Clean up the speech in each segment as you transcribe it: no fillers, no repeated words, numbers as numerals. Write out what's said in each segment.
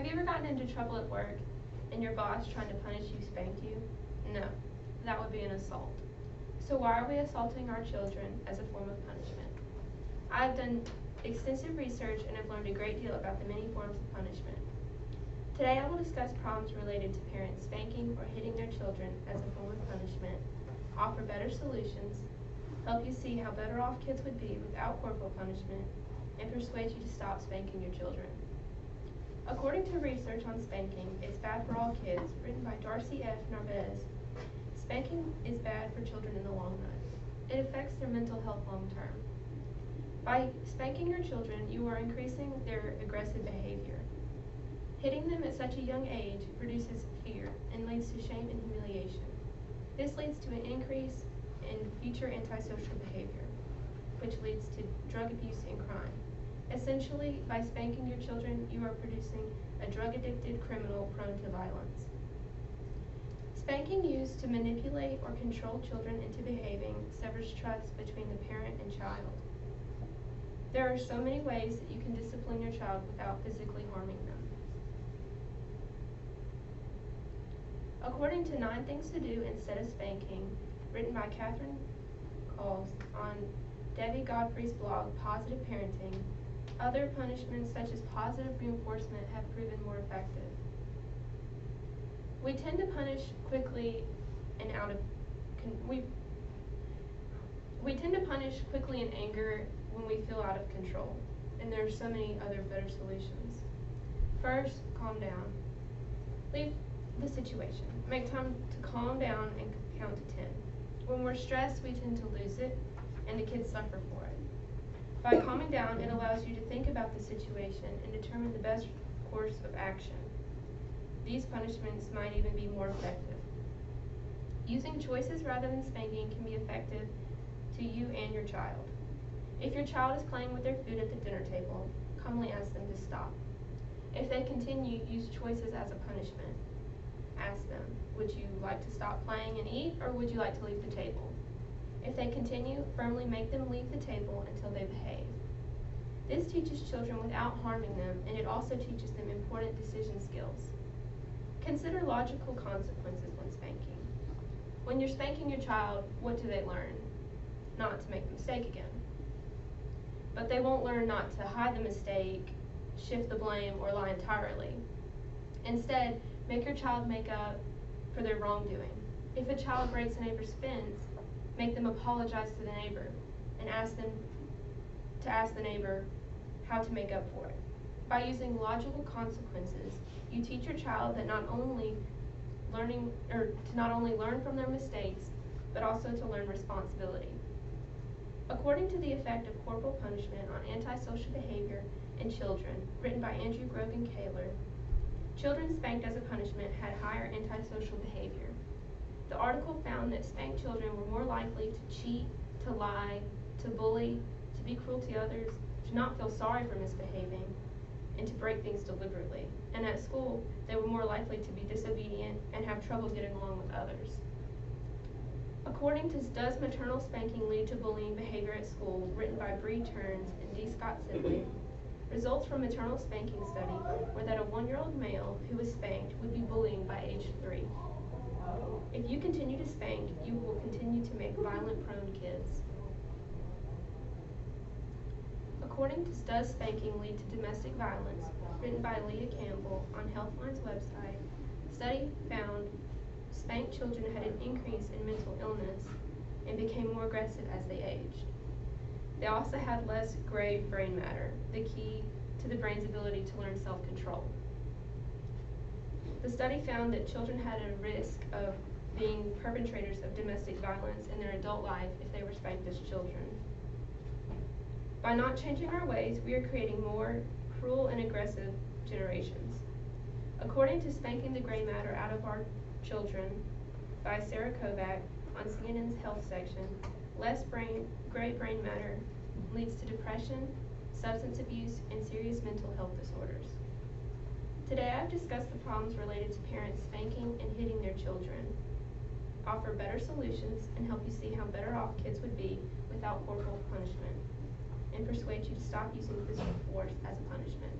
Have you ever gotten into trouble at work and your boss trying to punish you spanked you? No, that would be an assault. So why are we assaulting our children as a form of punishment? I've done extensive research and have learned a great deal about the many forms of punishment. Today I will discuss problems related to parents spanking or hitting their children as a form of punishment, offer better solutions, help you see how better off kids would be without corporal punishment, and persuade you to stop spanking your children. According to research on spanking, It's Bad for All Kids, written by Darcy F. Narvaez, spanking is bad for children in the long run. It affects their mental health long term. By spanking your children, you are increasing their aggressive behavior. Hitting them at such a young age produces fear and leads to shame and humiliation. This leads to an increase in future antisocial behavior, which leads to drug abuse and crime. Essentially, by spanking your children, you are producing a drug-addicted criminal prone to violence. Spanking used to manipulate or control children into behaving severs trust between the parent and child. There are so many ways that you can discipline your child without physically harming them. According to 9 Things to Do Instead of Spanking, written by Catherine Coles on Debbie Godfrey's blog, Positive Parenting, other punishments such as positive reinforcement have proven more effective. We tend to punish quickly and we tend to punish quickly in anger when we feel out of control, and there are so many other better solutions. First, calm down. Leave the situation. Make time to calm down and count to 10. When we're stressed, we tend to lose it, and the kids suffer for it. By calming down, it allows you to think about the situation and determine the best course of action. These punishments might even be more effective. Using choices rather than spanking can be effective to you and your child. If your child is playing with their food at the dinner table, calmly ask them to stop. If they continue, use choices as a punishment. Ask them, would you like to stop playing and eat, or would you like to leave the table? If they continue, firmly make them leave the table until they behave. This teaches children without harming them, and it also teaches them important decision skills. Consider logical consequences when spanking. When you're spanking your child, what do they learn? Not to make the mistake again. But they won't learn not to hide the mistake, shift the blame, or lie entirely. Instead, make your child make up for their wrongdoing. If a child breaks a neighbor's fence, make them apologize to the neighbor and ask the neighbor how to make up for it. By using logical consequences, you teach your child that not only learn from their mistakes, but also to learn responsibility. According to The Effect of Corporal Punishment on Antisocial Behavior in Children, written by Andrew Grogan Kaler, children spanked as a punishment had higher antisocial behavior. The article found that spanked children were more likely to cheat, to lie, to bully, to be cruel to others, to not feel sorry for misbehaving, and to break things deliberately. And at school, they were more likely to be disobedient and have trouble getting along with others. According to Does Maternal Spanking Lead to Bullying Behavior at School, written by Bree Turns and D. Scott Sidley, results from maternal spanking study were that a 1-year-old male who was spanked would be bullying by age 3. If you continue to spank, you will continue to make violent-prone kids. According to Does Spanking Lead to Domestic Violence, written by Leah Campbell on Healthline's website, study found spanked children had an increase in mental illness and became more aggressive as they aged. They also had less gray brain matter, the key to the brain's ability to learn self-control. The study found that children had a risk of being perpetrators of domestic violence in their adult life if they were spanked as children. By not changing our ways, we are creating more cruel and aggressive generations. According to Spanking the Gray Matter Out of Our Children by Sarah Kovac on CNN's Health section, less gray brain matter leads to depression, substance abuse, and serious mental health disorders. Today I've discussed the problems related to parents spanking and hitting their children, offer better solutions, and help you see how better off kids would be without corporal punishment, and persuade you to stop using physical force as a punishment.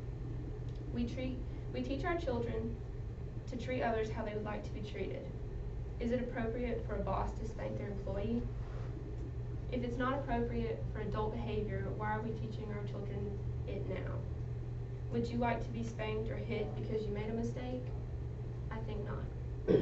We treat We teach our children to treat others how they would like to be treated. Is it appropriate for a boss to spank their employee? If it's not appropriate for adult behavior, why are we teaching our children it now? Would you like to be spanked or hit because you made a mistake? I think not.